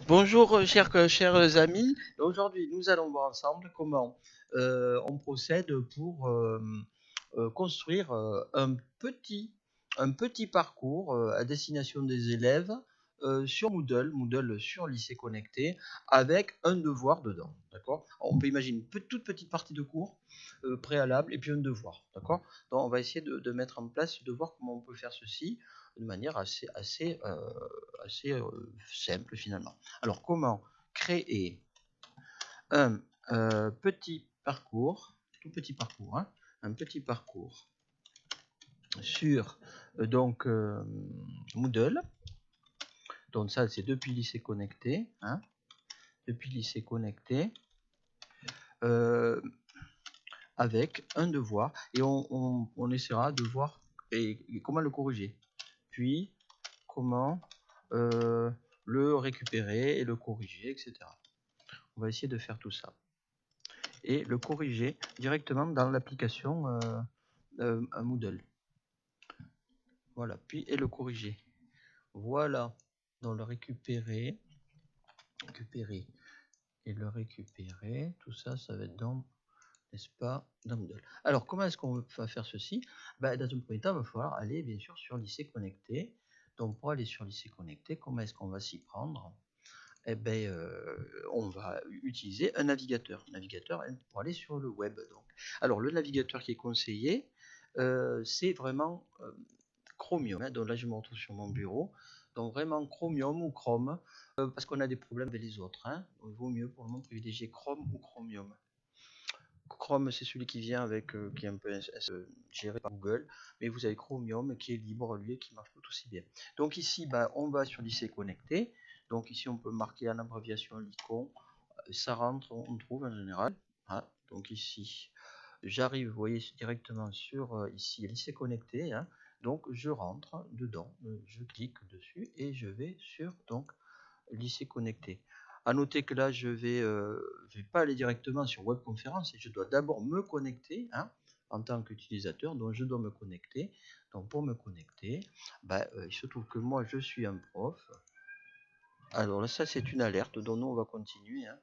Bonjour chers amis, aujourd'hui nous allons voir ensemble comment on procède pour construire un petit parcours à destination des élèves sur Moodle sur lycée connecté avec un devoir dedans, d'accord? On peut imaginer une toute petite partie de cours préalable et puis un devoir, d'accord? Donc on va essayer de mettre en place ce devoir, comment on peut faire ceci de manière assez simple finalement. Alors, comment créer un petit parcours, tout petit parcours, hein, un petit parcours sur Moodle. Donc ça, c'est depuis lycée connecté, hein, depuis lycée connecté, avec un devoir, et on essaiera de voir et comment le corriger. Puis comment le récupérer et le corriger, etc. On va essayer de faire tout ça. Et le corriger directement dans l'application Moodle. Voilà, puis et le corriger. Voilà, donc le récupérer et le récupérer, tout ça, ça va être dans, n'est-ce pas, dans Moodle. Alors, comment est-ce qu'on va faire ceci? Dans un premier temps, il va falloir aller, bien sûr, sur lycée connecté. Donc, pour aller sur lycée connecté, comment est-ce qu'on va s'y prendre? On va utiliser un navigateur pour aller sur le web. Donc. Alors, le navigateur qui est conseillé, c'est vraiment Chromium. Hein. Donc là, je me retrouve sur mon bureau. Donc, vraiment Chromium ou Chrome, parce qu'on a des problèmes avec les autres. Hein. Donc, il vaut mieux pour le moment privilégier Chrome ou Chromium. Chrome, c'est celui qui vient avec, qui est un peu géré par Google, mais vous avez Chromium qui est libre, lui, et qui marche tout aussi bien. Donc ici, on va sur lycée connecté. Donc ici, on peut marquer en abréviation l'icône. Ça rentre, on trouve en général. Hein. Donc ici, j'arrive, vous voyez, directement sur ici, lycée connecté. Hein. Donc je rentre dedans, je clique dessus et je vais sur donc lycée connecté. À noter que là, je vais pas aller directement sur webconférence et je dois d'abord me connecter, hein, en tant qu'utilisateur. Donc, je dois me connecter. Donc, pour me connecter, il se trouve que moi, je suis un prof. Alors là, ça, c'est une alerte. Donc, nous, on va continuer. Hein.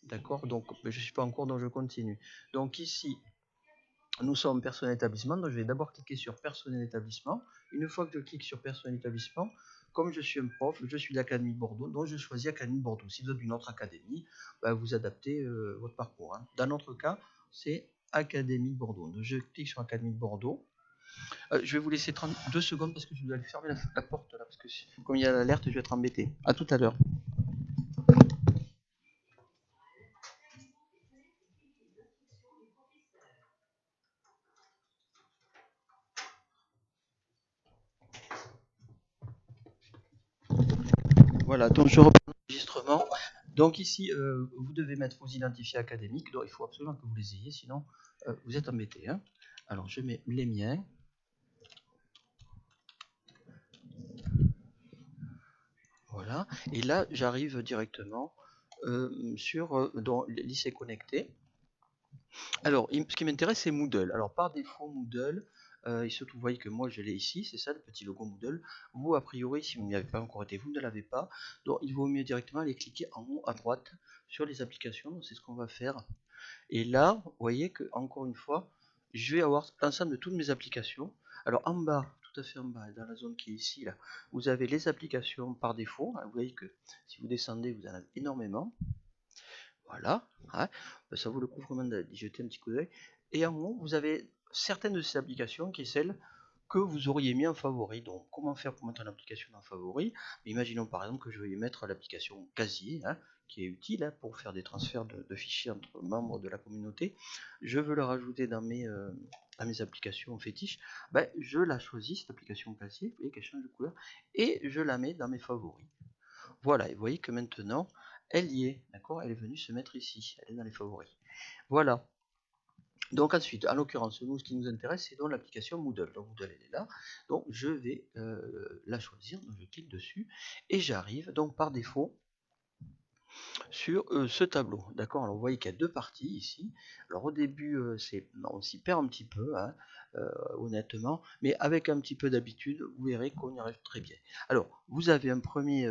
D'accord. Donc, je ne suis pas en cours, donc je continue. Donc, ici, nous sommes personnel établissement. Donc, je vais d'abord cliquer sur personnel établissement. Une fois que je clique sur personnel établissement, comme je suis un prof, je suis de l'Académie de Bordeaux, donc je choisis Académie de Bordeaux. Si vous êtes d'une autre académie, vous adaptez votre parcours. Hein. Dans notre cas, c'est Académie de Bordeaux. Donc, je clique sur Académie de Bordeaux. Je vais vous laisser 32 secondes parce que je dois aller fermer la porte là, parce que comme il y a l'alerte, je vais être embêté. À tout à l'heure. Voilà, donc je reprends l'enregistrement. Donc ici, vous devez mettre vos identifiants académiques. Donc il faut absolument que vous les ayez, sinon vous êtes embêté. Hein. Alors je mets les miens. Voilà. Et là, j'arrive directement sur lycée connecté. Alors, ce qui m'intéresse, c'est Moodle. Alors, par défaut, Moodle, il se trouve, vous voyez que moi, je l'ai ici, c'est ça, le petit logo Moodle. Vous, a priori, si vous n'y avez pas encore été, vous ne l'avez pas. Donc, il vaut mieux directement aller cliquer en haut à droite sur les applications. C'est ce qu'on va faire. Et là, vous voyez que, encore une fois, je vais avoir l'ensemble de toutes mes applications. Alors, en bas, tout à fait en bas, dans la zone qui est ici, là, vous avez les applications par défaut. Vous voyez que si vous descendez, vous en avez énormément. Voilà, hein. Ça vaut le coup vraiment d'y jeter un petit coup d'œil. Et en haut, vous avez certaines de ces applications qui est celle que vous auriez mis en favori. Donc, comment faire pour mettre une application en favori? Imaginons par exemple que je vais y mettre l'application Casier, hein, qui est utile hein, pour faire des transferts de fichiers entre membres de la communauté. Je veux la rajouter dans mes applications fétiches. Je la choisis, cette application Casier, vous voyez qu'elle change de couleur, et je la mets dans mes favoris. Voilà, et vous voyez que maintenant, elle y est, d'accord? Elle est venue se mettre ici, elle est dans les favoris. Voilà. Donc ensuite, en l'occurrence, nous, ce qui nous intéresse, c'est donc l'application Moodle. Donc Moodle, elle est là. Donc je vais la choisir, donc je clique dessus, et j'arrive donc par défaut sur ce tableau. D'accord? Alors vous voyez qu'il y a deux parties ici. Alors au début, on s'y perd un petit peu, hein, honnêtement, mais avec un petit peu d'habitude, vous verrez qu'on y arrive très bien. Alors, vous avez un premier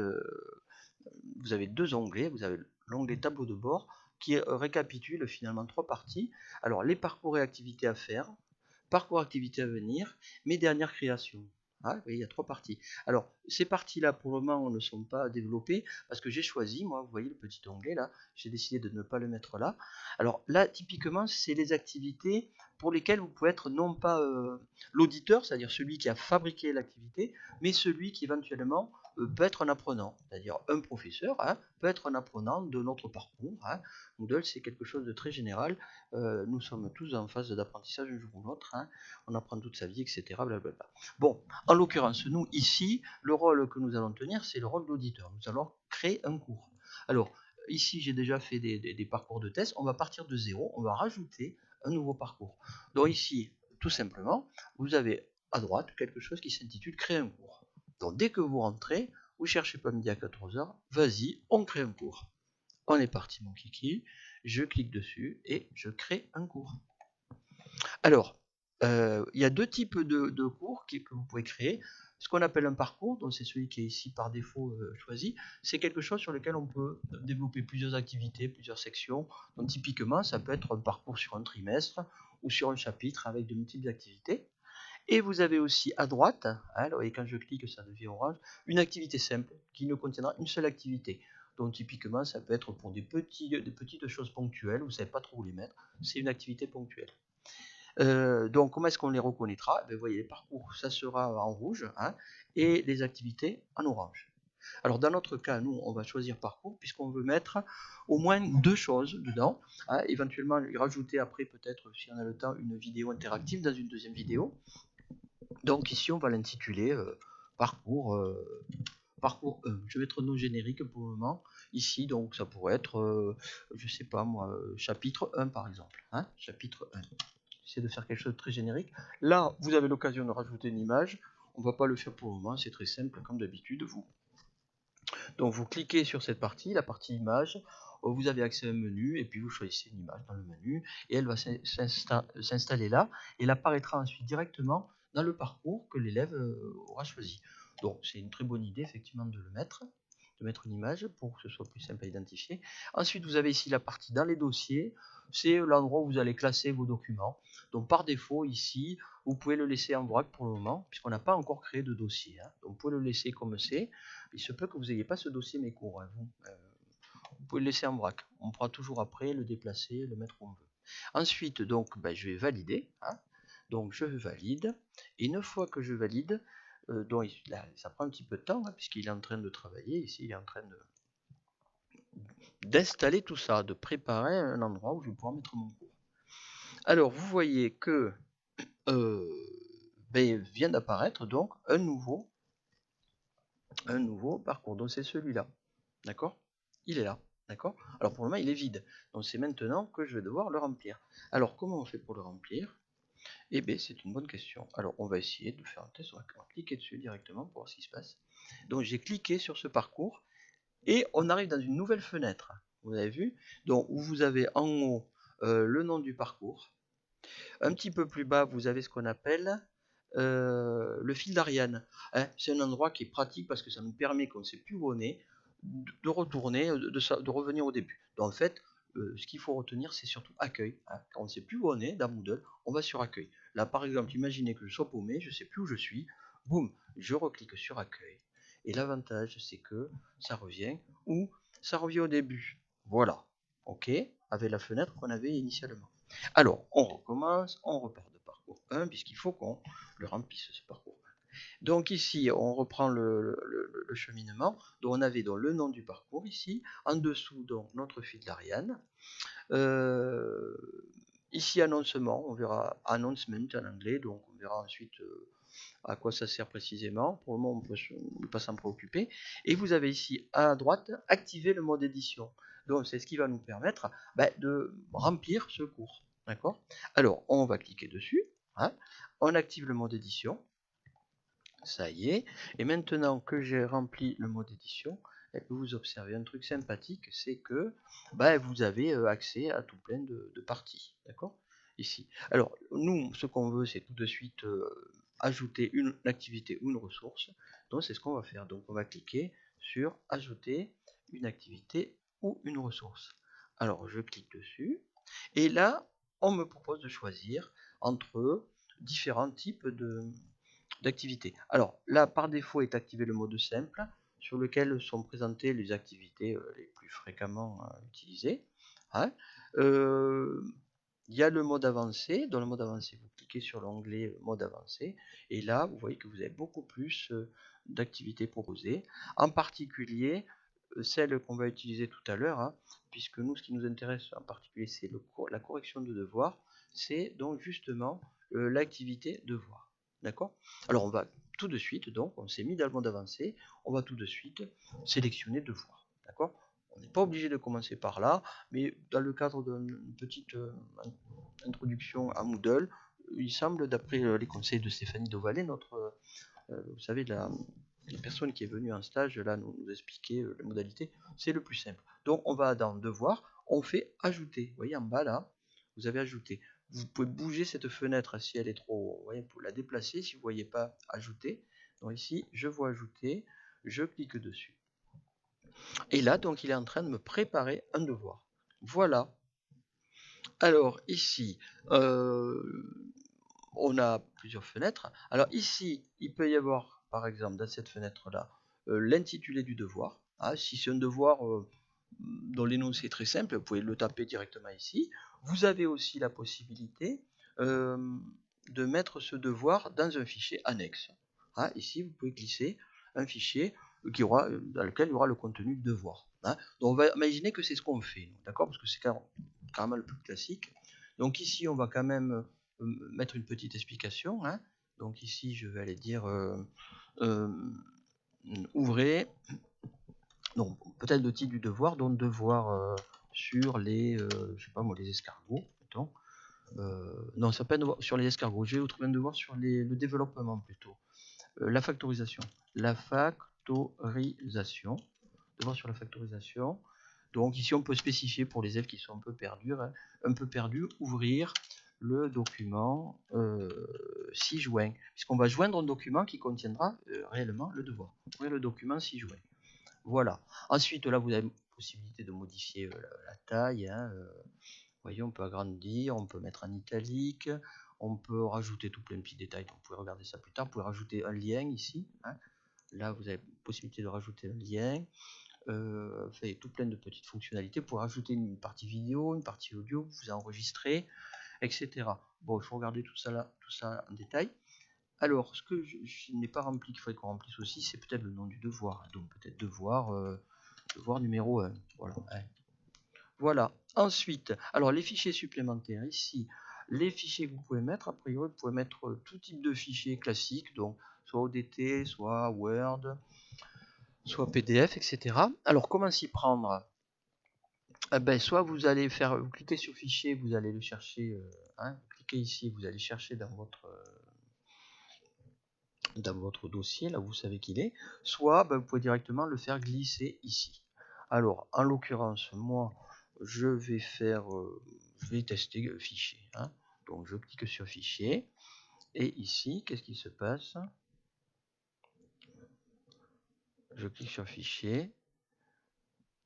vous avez deux onglets. Vous avez l'onglet tableau de bord qui récapitule finalement trois parties. Alors, les parcours et activités à faire, parcours activités à venir, mes dernières créations. Ah, oui, il y a trois parties. Alors, ces parties-là, pour le moment, ne sont pas développées parce que j'ai choisi, moi, vous voyez le petit onglet là, j'ai décidé de ne pas le mettre là. Alors là, typiquement, c'est les activités pour lesquelles vous pouvez être non pas l'auditeur, c'est-à-dire celui qui a fabriqué l'activité, mais celui qui éventuellement peut être un apprenant, c'est-à-dire un professeur peut être un apprenant de notre parcours. Moodle, c'est quelque chose de très général. Nous sommes tous en phase d'apprentissage un jour ou l'autre. On apprend toute sa vie, etc. Blablabla. Bon, en l'occurrence, nous, ici, le rôle que nous allons tenir, c'est le rôle d'auditeur. Nous allons créer un cours. Alors, ici, j'ai déjà fait des parcours de test. On va partir de zéro. On va rajouter un nouveau parcours. Donc ici, tout simplement, vous avez à droite quelque chose qui s'intitule créer un cours. Donc dès que vous rentrez, vous cherchez pas midi à 14h, vas-y, on crée un cours. On est parti mon kiki, je clique dessus et je crée un cours. Alors, il y a deux types de cours que vous pouvez créer. Ce qu'on appelle un parcours, donc c'est celui qui est ici par défaut choisi, c'est quelque chose sur lequel on peut développer plusieurs activités, plusieurs sections. Donc typiquement, ça peut être un parcours sur un trimestre ou sur un chapitre avec de multiples activités. Et vous avez aussi à droite, et quand je clique ça devient orange, une activité simple qui ne contiendra une seule activité. Donc typiquement ça peut être pour des petites choses ponctuelles, vous ne savez pas trop où les mettre, c'est une activité ponctuelle. Donc comment est-ce qu'on les reconnaîtra? Vous voyez, les parcours, ça sera en rouge, et les activités en orange. Alors dans notre cas, nous, on va choisir parcours, puisqu'on veut mettre au moins deux choses dedans, éventuellement lui rajouter après peut-être, si on a le temps, une vidéo interactive dans une deuxième vidéo. Donc ici, on va l'intituler parcours, parcours 1. Je vais mettre un nom générique pour le moment. Ici, donc ça pourrait être, je sais pas moi, chapitre 1 par exemple. Chapitre 1. J'essaie de faire quelque chose de très générique. Là, vous avez l'occasion de rajouter une image. On ne va pas le faire pour le moment, c'est très simple comme d'habitude. Donc vous cliquez sur cette partie, la partie image. Vous avez accès à un menu et puis vous choisissez une image dans le menu et elle va s'installer là et elle apparaîtra ensuite directement dans le parcours que l'élève aura choisi. Donc c'est une très bonne idée effectivement de mettre une image pour que ce soit plus simple à identifier. Ensuite vous avez ici la partie dans les dossiers, c'est l'endroit où vous allez classer vos documents. Donc par défaut ici, vous pouvez le laisser en vrac pour le moment, puisqu'on n'a pas encore créé de dossier. Donc vous pouvez le laisser comme c'est. Il se peut que vous n'ayez pas ce dossier mes cours. Vous pouvez le laisser en vrac. On pourra toujours après le déplacer, le mettre où on veut. Ensuite, donc, je vais valider. Donc je valide. Et une fois que je valide, donc là, ça prend un petit peu de temps, puisqu'il est en train de travailler. Ici, il est en train d'installer tout ça, de préparer un endroit où je vais pouvoir mettre mon cours. Alors, vous voyez que vient d'apparaître donc un nouveau parcours. Donc c'est celui-là. D'accord? Il est là. D'accord? Alors pour le moment, il est vide. Donc c'est maintenant que je vais devoir le remplir. Alors comment on fait pour le remplir? Eh bien, c'est une bonne question. Alors on va essayer de faire un test. On va cliquer dessus directement pour voir ce qui se passe. Donc j'ai cliqué sur ce parcours et on arrive dans une nouvelle fenêtre. Vous avez vu? Donc où vous avez en haut le nom du parcours. Un petit peu plus bas, vous avez ce qu'on appelle le fil d'Ariane. C'est un endroit qui est pratique parce que ça nous permet, quand on ne sait plus où on est, de retourner, de revenir au début. Donc en fait, ce qu'il faut retenir, c'est surtout accueil. Quand on ne sait plus où on est dans Moodle, on va sur accueil. Là, par exemple, imaginez que je sois paumé, je ne sais plus où je suis. Boum, je reclique sur accueil. Et l'avantage, c'est que ça revient où ça revient au début. Voilà. OK, avec la fenêtre qu'on avait initialement. Alors, on recommence, on repart de parcours 1, puisqu'il faut qu'on le remplisse ce parcours 1. Donc ici, on reprend le cheminement. Donc on avait donc le nom du parcours ici. En dessous, donc notre fil d'Ariane. Ici, annoncement, on verra announcement en anglais. Donc on verra ensuite à quoi ça sert précisément. Pour le moment, on ne peut pas s'en préoccuper. Et vous avez ici à droite, activer le mode édition. Donc c'est ce qui va nous permettre de remplir ce cours. D'accord? Alors, on va cliquer dessus. On active le mode édition. Ça y est. Et maintenant que j'ai rempli le mode édition, vous observez un truc sympathique, c'est que vous avez accès à tout plein de parties. D'accord? Ici. Alors, nous, ce qu'on veut, c'est tout de suite ajouter une activité ou une ressource. Donc, c'est ce qu'on va faire. Donc, on va cliquer sur ajouter une activité ou une ressource. Alors je clique dessus et là on me propose de choisir entre différents types d'activités. Alors là par défaut est activé le mode simple sur lequel sont présentées les activités les plus fréquemment utilisées. Hein. Il y a le mode avancé. Dans le mode avancé, vous cliquez sur l'onglet mode avancé et là vous voyez que vous avez beaucoup plus d'activités proposées, en particulier celle qu'on va utiliser tout à l'heure, hein, puisque nous ce qui nous intéresse en particulier c'est la correction de devoirs, c'est donc justement l'activité devoir. D'accord? Alors on va tout de suite, donc on s'est mis dans le mode avancé, on va tout de suite sélectionner devoir. D'accord? On n'est pas obligé de commencer par là, mais dans le cadre d'une petite introduction à Moodle, il semble, d'après les conseils de Stéphanie Dovalet, notre, vous savez, la personne qui est venue en stage là nous expliquer les modalités, c'est le plus simple. Donc on va dans devoir, on fait ajouter. Vous voyez en bas là, vous avez ajouté. Vous pouvez bouger cette fenêtre si elle est trop, vous voyez, pour la déplacer si vous ne voyez pas ajouter. Donc ici, je vois ajouter, je clique dessus. Et là, donc, il est en train de me préparer un devoir. Voilà. Alors, ici, on a plusieurs fenêtres. Alors, ici, il peut y avoir, par exemple, dans cette fenêtre-là, l'intitulé du devoir. Ah, si c'est un devoir dont l'énoncé est très simple, vous pouvez le taper directement ici. Vous avez aussi la possibilité de mettre ce devoir dans un fichier annexe. Ah, ici, vous pouvez glisser un fichier dans lequel il y aura le contenu du devoir. Hein. Donc on va imaginer que c'est ce qu'on fait, d'accord, parce que c'est carrément le plus classique. Donc ici, on va quand même mettre une petite explication. Hein. Donc ici, je vais aller dire ouvrez. Donc peut-être le titre du devoir, donc devoir sur les, je sais pas moi, les escargots, mettons. Non, ça peut être sur les escargots. Je vais vous trouver un devoir sur le développement plutôt. La factorisation. La factorisation. Devoir sur la factorisation. Donc ici on peut spécifier pour les élèves qui sont un peu perdus, ouvrir le document 6 juin, puisqu'on va joindre un document qui contiendra réellement le devoir. Ouvrir le document 6 juin. Voilà. Ensuite là vous avez possibilité de modifier la taille. Hein, voyez, on peut agrandir, on peut mettre en italique, on peut rajouter tout plein de petits détails, donc vous pouvez regarder ça plus tard, vous pouvez rajouter un lien ici, hein. Là vous avez possibilité de rajouter un lien, tout plein de petites fonctionnalités, pour rajouter une partie vidéo, une partie audio, vous enregistrez, etc. Bon, il faut regarder tout ça en détail. Alors, ce que je n'ai pas rempli, qu'il faudrait qu'on remplisse aussi, c'est peut-être le nom du devoir, donc peut-être devoir numéro 1, voilà. Hein. Voilà. Ensuite, alors les fichiers supplémentaires ici, les fichiers que vous pouvez mettre, a priori, vous pouvez mettre tout type de fichiers classiques, donc soit ODT, soit Word, soit PDF, etc. Alors, comment s'y prendre? Soit vous allez vous cliquez sur fichier, vous allez le chercher, hein, vous cliquez ici, vous allez chercher dans votre dossier, là où vous savez qu'il est, soit vous pouvez directement le faire glisser ici. Alors, en l'occurrence, moi, je vais tester fichier. Hein. Donc, je clique sur fichier. Et ici, qu'est-ce qui se passe? Je clique sur fichier.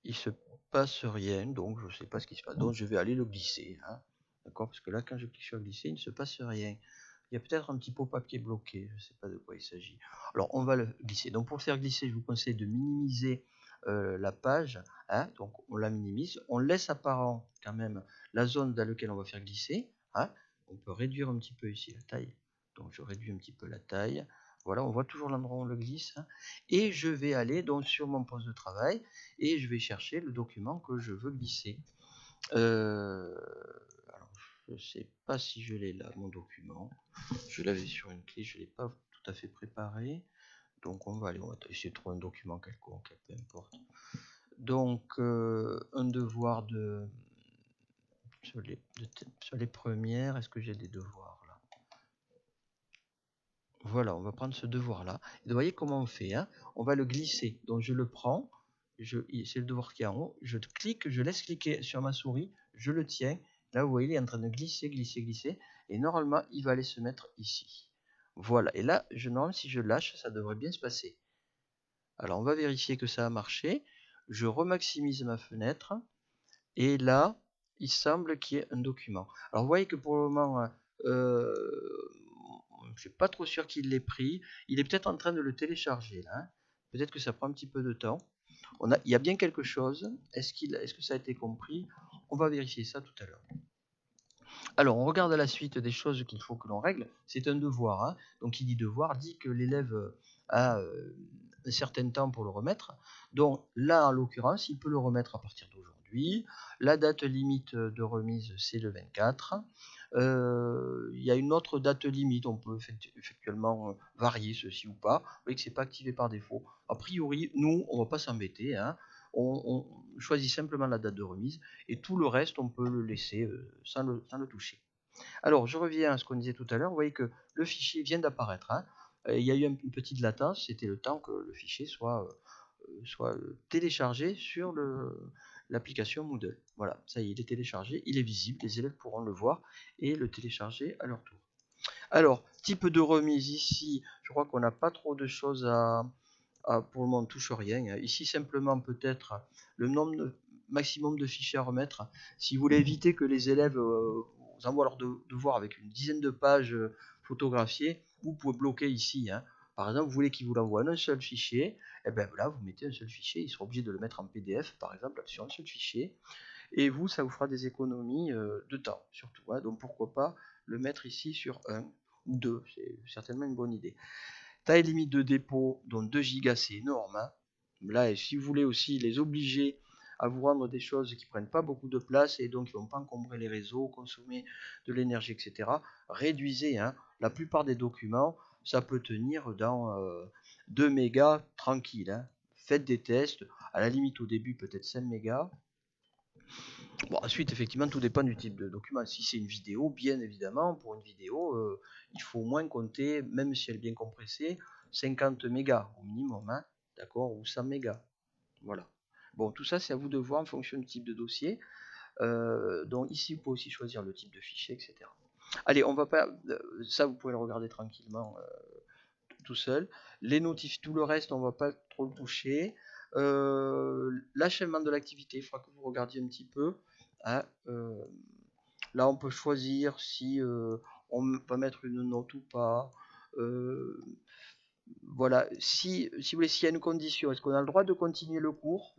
Il se passe rien. Donc, je ne sais pas ce qui se passe. Donc, je vais aller le glisser. Hein. D'accord? Parce que là, quand je clique sur glisser, il ne se passe rien. Il y a peut-être un petit pop-up qui est bloqué. Je ne sais pas de quoi il s'agit. Alors, on va le glisser. Donc, pour le faire glisser, je vous conseille de minimiser la page. Hein. Donc, on la minimise. On laisse apparent quand même la zone dans laquelle on va faire glisser. Hein. On peut réduire un petit peu ici la taille. Donc, je réduis un petit peu la taille. Voilà, on voit toujours l'endroit où on le glisse. Hein. Et je vais aller donc sur mon poste de travail et je vais chercher le document que je veux glisser. Alors, je ne sais pas si je l'ai là, mon document. Je l'avais sur une clé, je ne l'ai pas tout à fait préparé. Donc on va essayer de trouver un document quelconque, peu importe. Donc un devoir sur les premières, est-ce que j'ai des devoirs là? Voilà, on va prendre ce devoir là. Et vous voyez comment on fait, hein? On va le glisser. Donc je le prends, c'est le devoir qui est en haut, je clique, je laisse cliquer sur ma souris, je le tiens. Là vous voyez, il est en train de glisser, glisser, glisser. Et normalement, il va aller se mettre ici. Voilà, et là, normalement, si je lâche, ça devrait bien se passer. Alors on va vérifier que ça a marché. je remaximise ma fenêtre, et là, il semble qu'il y ait un document. Alors vous voyez que pour le moment, je ne suis pas trop sûr qu'il l'ait pris. Il est peut-être en train de le télécharger là. Peut-être que ça prend un petit peu de temps. Il y a bien quelque chose. Est-ce que ça a été compris? On va vérifier ça tout à l'heure. Alors, on regarde à la suite des choses qu'il faut que l'on règle. C'est un devoir. Hein. Donc, qui dit devoir dit que l'élève a un certain temps pour le remettre. Donc, là, en l'occurrence, il peut le remettre à partir d'aujourd'hui. La date limite de remise, c'est le 24. Il y a une autre date limite. On peut effectuellement varier ceci ou pas. Vous voyez que ce n'est pas activé par défaut. A priori, nous, on ne va pas s'embêter. Hein. On choisit simplement la date de remise et tout le reste on peut le laisser sans le toucher. Alors je reviens à ce qu'on disait tout à l'heure, vous voyez que le fichier vient d'apparaître, hein. Il y a eu une petite latence, c'était le temps que le fichier soit téléchargé sur l'application Moodle. Voilà, ça y est, il est téléchargé, il est visible, les élèves pourront le voir et le télécharger à leur tour. Alors, type de remise ici, je crois qu'on n'a pas trop de choses pour le moment, on ne touche rien. Ici, simplement, peut-être le nombre maximum de fichiers à remettre. Si vous voulez éviter que les élèves vous envoient leurs devoirs avec une dizaine de pages photographiées, vous pouvez bloquer ici. Hein. Par exemple, vous voulez qu'ils vous l'envoient un seul fichier, et bien là, vous mettez un seul fichier. Ils seront obligés de le mettre en PDF, par exemple, sur un seul fichier. Et vous, ça vous fera des économies de temps, surtout. Hein. Donc, pourquoi pas le mettre ici sur 1 ou 2. C'est certainement une bonne idée. Taille limite de dépôt, donc 2 Go, c'est énorme. Hein. Là, si vous voulez aussi les obliger à vous rendre des choses qui ne prennent pas beaucoup de place et donc qui ne vont pas encombrer les réseaux, consommer de l'énergie, etc., réduisez. Hein. La plupart des documents, ça peut tenir dans 2 mégas tranquille. Hein. Faites des tests, à la limite au début peut-être 5 mégas. Bon, ensuite, effectivement, tout dépend du type de document. Si c'est une vidéo, bien évidemment, pour une vidéo, il faut au moins compter, même si elle est bien compressée, 50 mégas au minimum, hein, d'accord, ou 100 mégas. Voilà. Bon, tout ça, c'est à vous de voir en fonction du type de dossier. Donc ici, vous pouvez aussi choisir le type de fichier, etc. Allez, on va pas. Ça, vous pouvez le regarder tranquillement tout seul. Les notifs, tout le reste, on va pas trop le toucher. L'achèvement de l'activité, il faudra que vous regardiez un petit peu. Hein, là, on peut choisir si on va mettre une note ou pas. Voilà, si vous voulez, s'il y a une condition, est-ce qu'on a le droit de continuer le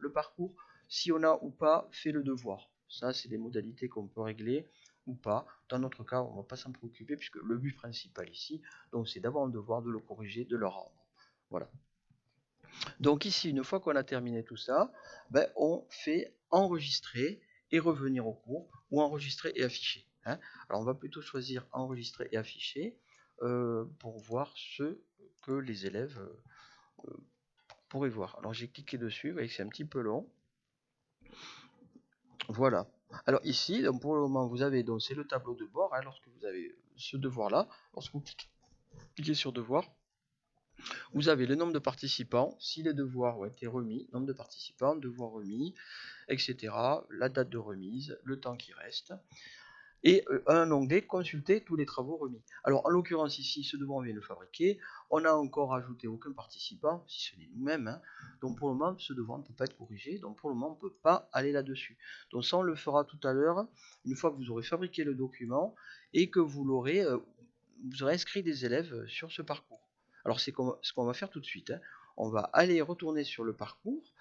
parcours? Si on a ou pas fait le devoir. Ça, c'est des modalités qu'on peut régler ou pas. Dans notre cas, on ne va pas s'en préoccuper puisque le but principal ici, donc c'est d'avoir un devoir, de le corriger, de le rendre. Voilà. Donc ici, une fois qu'on a terminé tout ça, ben, on fait enregistrer et revenir au cours, ou enregistrer et afficher. Hein. Alors on va plutôt choisir enregistrer et afficher pour voir ce que les élèves pourraient voir. Alors j'ai cliqué dessus, vous voyez que c'est un petit peu long. Voilà. Alors ici, donc pour le moment, vous avez, donc c'est le tableau de bord, hein, lorsque vous avez ce devoir-là, lorsque vous cliquez sur devoir, vous avez le nombre de participants, si les devoirs ont été remis, nombre de participants, devoirs remis, etc. La date de remise, le temps qui reste. Et un onglet consulter tous les travaux remis. Alors en l'occurrence ici, ce devoir on vient de le fabriquer, on n'a encore ajouté aucun participant, si ce n'est nous-mêmes. Hein. Donc pour le moment, ce devoir ne peut pas être corrigé, donc pour le moment, on ne peut pas aller là-dessus. Donc ça, on le fera tout à l'heure, une fois que vous aurez fabriqué le document et que vous aurez inscrit des élèves sur ce parcours. Alors c'est ce qu'on va faire tout de suite. Hein. On va aller retourner sur le parcours,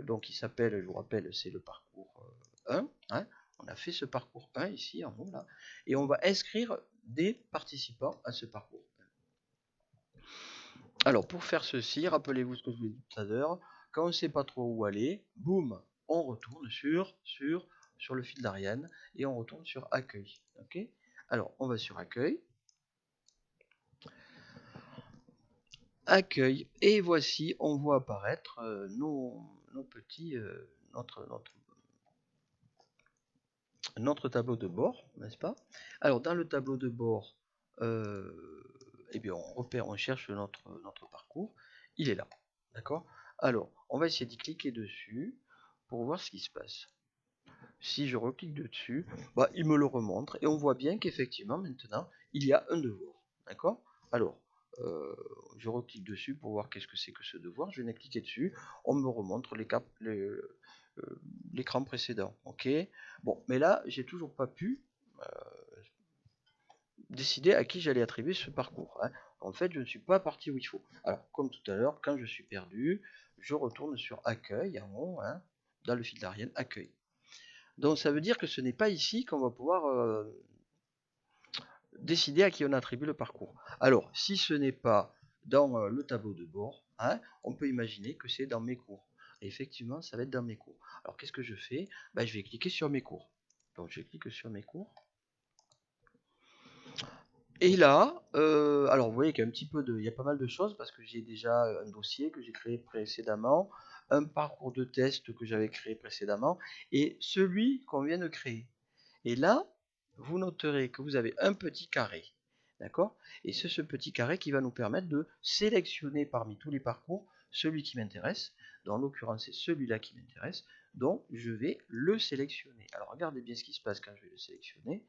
donc il s'appelle, je vous rappelle, c'est le parcours 1. Hein. On a fait ce parcours 1 ici en haut là, et on va inscrire des participants à ce parcours 1. Alors pour faire ceci, rappelez-vous ce que je vous ai dit tout à l'heure, quand on ne sait pas trop où aller, boum, on retourne sur le fil d'Ariane et on retourne sur accueil. Okay. Alors on va sur accueil. Accueil, et voici, on voit apparaître nos petits, notre tableau de bord, n'est-ce pas? Alors dans le tableau de bord, eh bien on cherche notre parcours, il est là, d'accord? Alors on va essayer d'y cliquer dessus pour voir ce qui se passe. Si je reclique dessus, bah, il me le remontre et on voit bien qu'effectivement maintenant il y a un devoir, d'accord? Alors je reclique dessus pour voir qu'est-ce que c'est que ce devoir. Je viens de cliquer dessus, on me remontre l'écran précédent. Ok. Bon, mais là, j'ai toujours pas pu décider à qui j'allais attribuer ce parcours. Hein. En fait, je ne suis pas parti où il faut. Alors, comme tout à l'heure, quand je suis perdu, je retourne sur accueil en haut, hein, dans le fil d'Ariane, accueil. Donc, ça veut dire que ce n'est pas ici qu'on va pouvoir décider à qui on attribue le parcours. Alors, si ce n'est pas dans le tableau de bord, hein, on peut imaginer que c'est dans mes cours. Et effectivement, ça va être dans mes cours. Alors, qu'est-ce que je fais? Ben, je vais cliquer sur mes cours. Donc, je clique sur mes cours. Et là, alors vous voyez qu'il y a un petit peu il y a pas mal de choses parce que j'ai déjà un dossier que j'ai créé précédemment, un parcours de test que j'avais créé précédemment et celui qu'on vient de créer. Et là, vous noterez que vous avez un petit carré, d'accord? Et c'est ce petit carré qui va nous permettre de sélectionner parmi tous les parcours celui qui m'intéresse. Dans l'occurrence, c'est celui-là qui m'intéresse, donc je vais le sélectionner. Alors regardez bien ce qui se passe quand je vais le sélectionner.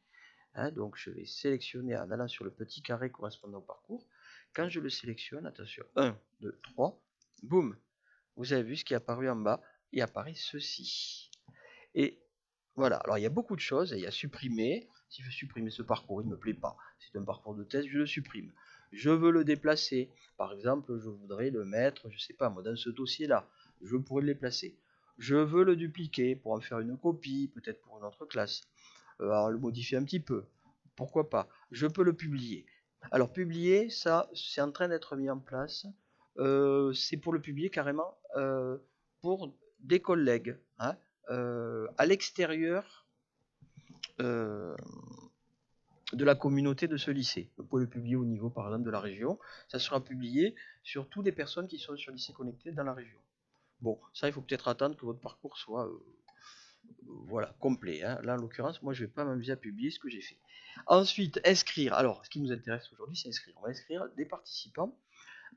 Hein, donc je vais sélectionner en allant sur le petit carré correspondant au parcours. Quand je le sélectionne, attention, 1, 2, 3, boum, vous avez vu ce qui est apparu en bas, il apparaît ceci. Et voilà, alors il y a beaucoup de choses, il y a supprimer, si je veux supprimer ce parcours, il ne me plaît pas, c'est un parcours de test, je le supprime. Je veux le déplacer, par exemple, je voudrais le mettre, je ne sais pas moi, dans ce dossier-là, je pourrais le déplacer. Je veux le dupliquer pour en faire une copie, peut-être pour une autre classe. Alors, le modifier un petit peu, pourquoi pas. Je peux le publier. Alors publier, ça c'est en train d'être mis en place. C'est pour le publier carrément pour des collègues, hein, à l'extérieur de la communauté de ce lycée. Vous pouvez le publier au niveau par exemple de la région. Ça sera publié sur toutes les personnes qui sont sur lycée connecté dans la région. Bon, ça il faut peut-être attendre que votre parcours soit voilà, complet. Hein. Là, en l'occurrence, moi, je ne vais pas m'amuser à publier ce que j'ai fait. Ensuite, inscrire. Alors, ce qui nous intéresse aujourd'hui, c'est inscrire. On va inscrire des participants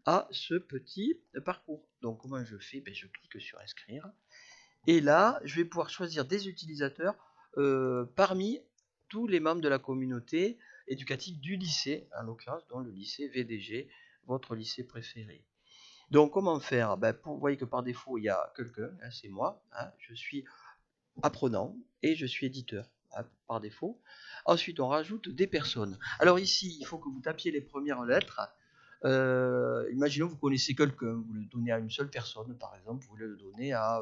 à ce petit parcours. Donc, comment je fais? Ben, je clique sur inscrire. Et là, je vais pouvoir choisir des utilisateurs parmi tous les membres de la communauté éducative du lycée, en l'occurrence, dans le lycée VDG, votre lycée préféré. Donc, comment faire? Ben, vous voyez que par défaut, il y a quelqu'un, hein, c'est moi. Hein, je suis apprenant et je suis éditeur par défaut. Ensuite, on rajoute des personnes. Alors ici, il faut que vous tapiez les premières lettres. Imaginons que vous connaissez quelqu'un, vous le donnez à une seule personne, par exemple, vous le donnez à,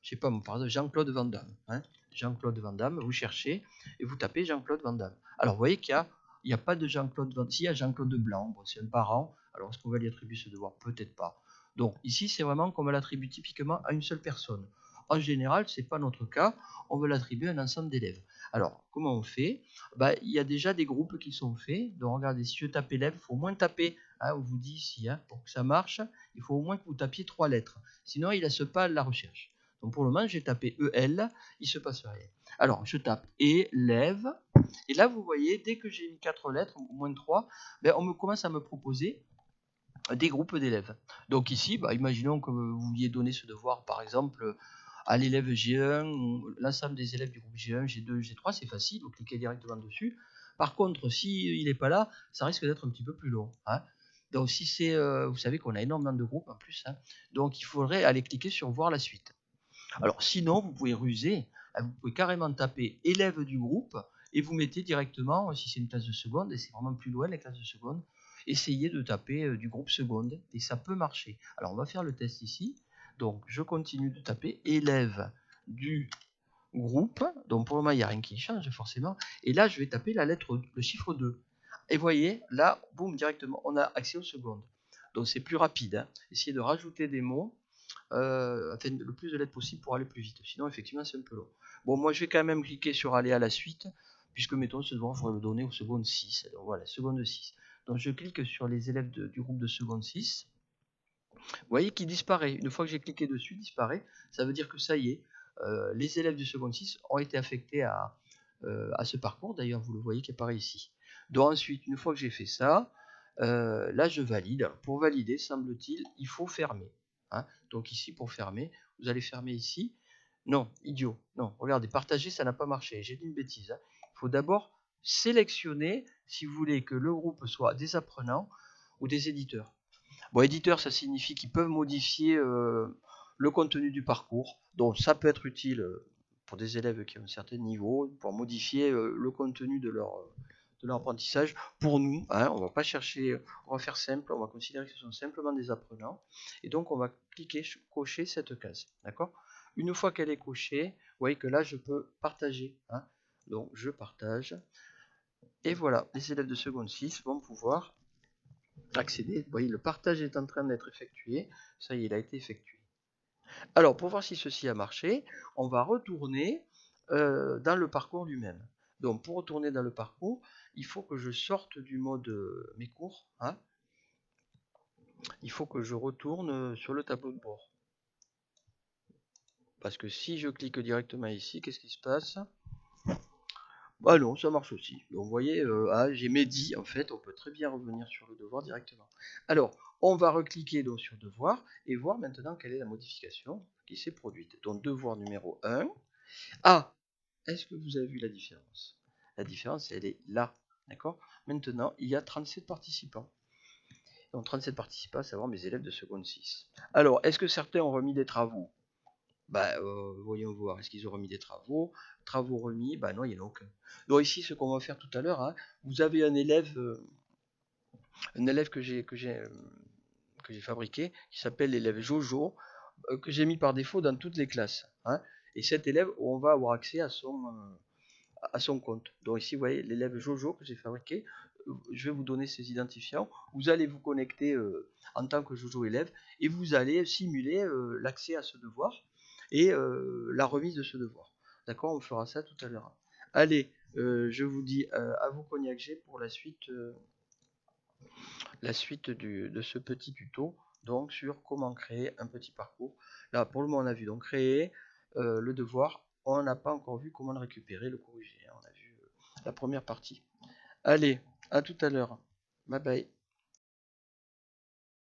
je sais pas, par exemple, Jean-Claude Van Damme. Hein. Jean-Claude Van Damme, vous cherchez et vous tapez Jean-Claude Van Damme. Alors vous voyez qu'il n'y a pas de Jean-Claude Van Damme. Si, il y a Jean-Claude Blanc, bon, c'est un parent. Alors est-ce qu'on va lui attribuer ce devoir? Peut-être pas. Donc ici, c'est vraiment qu'on va l'attribuer typiquement à une seule personne. En général, ce n'est pas notre cas, on veut l'attribuer à un ensemble d'élèves. Alors, comment on fait? Il y a déjà des groupes qui sont faits. Donc, regardez, si je tape élève, il faut au moins taper, hein, on vous dit ici, hein, pour que ça marche, il faut au moins que vous tapiez 3 lettres. Sinon, il ne laisse pas la recherche. Donc, pour le moment, j'ai tapé EL, il ne se passe rien. Alors, je tape élève, et là, vous voyez, dès que j'ai mis 4 lettres, au moins 3, on commence à me proposer des groupes d'élèves. Donc ici, imaginons que vous vouliez donner ce devoir, par exemple, à l'élève G1, l'ensemble des élèves du groupe G1, G2, G3, c'est facile, vous cliquez directement dessus. Par contre, s'il n'est pas là, ça risque d'être un petit peu plus long. Hein. Donc si c'est, vous savez qu'on a énormément de groupes en plus, hein, donc il faudrait aller cliquer sur voir la suite. Alors sinon, vous pouvez ruser, hein, vous pouvez carrément taper élève du groupe et vous mettez directement, si c'est une classe de seconde, et c'est vraiment plus loin les classes de seconde, essayez de taper du groupe seconde et ça peut marcher. Alors on va faire le test ici. Donc je continue de taper élève du groupe. Donc pour le moment il n'y a rien qui change forcément. Et là je vais taper la lettre, le chiffre 2. Et vous voyez, là, boum, directement, on a accès aux secondes. Donc c'est plus rapide. Hein. Essayez de rajouter des mots, enfin, le plus de lettres possible pour aller plus vite. Sinon effectivement c'est un peu long. Bon, moi je vais quand même cliquer sur aller à la suite, puisque mettons ce devoir, il faudrait le donner aux secondes 6. Donc voilà, seconde 6. Donc je clique sur les élèves du groupe de seconde 6. Vous voyez qu'il disparaît. Une fois que j'ai cliqué dessus, il disparaît. Ça veut dire que ça y est, les élèves du seconde 6 ont été affectés à ce parcours. D'ailleurs, vous le voyez qui apparaît ici. Donc ensuite, une fois que j'ai fait ça, là je valide. Alors, pour valider, semble-t-il, il faut fermer. Hein. Donc ici, pour fermer, vous allez fermer ici. Non, idiot. Non, regardez, partager, ça n'a pas marché. J'ai dit une bêtise. Hein. Il faut d'abord sélectionner, si vous voulez que le groupe soit des apprenants, ou des éditeurs. Bon, éditeurs, ça signifie qu'ils peuvent modifier le contenu du parcours. Donc ça peut être utile pour des élèves qui ont un certain niveau, pour modifier le contenu de leur apprentissage. Pour nous, hein, on va pas chercher, on va faire simple, on va considérer que ce sont simplement des apprenants. Et donc on va cliquer, cocher cette case. D'accord? Une fois qu'elle est cochée, vous voyez que là je peux partager. Hein. Donc je partage. Et voilà, les élèves de seconde 6 vont pouvoir accéder. Vous voyez, le partage est en train d'être effectué. Ça y est, il a été effectué. Alors, pour voir si ceci a marché, on va retourner dans le parcours lui-même. Donc, pour retourner dans le parcours, il faut que je sorte du mode mes cours. Hein. Il faut que je retourne sur le tableau de bord. Parce que si je clique directement ici, qu'est-ce qui se passe? Ah non, ça marche aussi. Donc, vous voyez, j'ai Mehdi, en fait, on peut très bien revenir sur le devoir directement. Alors, on va recliquer donc sur devoir et voir maintenant quelle est la modification qui s'est produite. Donc, devoir numéro 1. Ah, est-ce que vous avez vu la différence? La différence, elle est là. D'accord? Maintenant, il y a 37 participants. Donc, 37 participants, à savoir mes élèves de seconde 6. Alors, est-ce que certains ont remis des travaux? Voyons voir, est-ce qu'ils ont remis des travaux? Travaux remis, non, il n'y en a aucun. Donc ici, ce qu'on va faire tout à l'heure, hein, vous avez un élève que j'ai fabriqué, qui s'appelle l'élève Jojo, que j'ai mis par défaut dans toutes les classes. Hein, et cet élève, on va avoir accès à son compte. Donc ici, vous voyez, l'élève Jojo que j'ai fabriqué, je vais vous donner ses identifiants. Vous allez vous connecter en tant que Jojo élève et vous allez simuler l'accès à ce devoir et la remise de ce devoir. D'accord? On fera ça tout à l'heure. Allez, je vous dis à vous Cognac G pour la suite de ce petit tuto, donc sur comment créer un petit parcours. Là, pour le moment, on a vu donc créer le devoir. On n'a pas encore vu comment le récupérer, le corriger. On a vu la première partie. Allez, à tout à l'heure. Bye bye.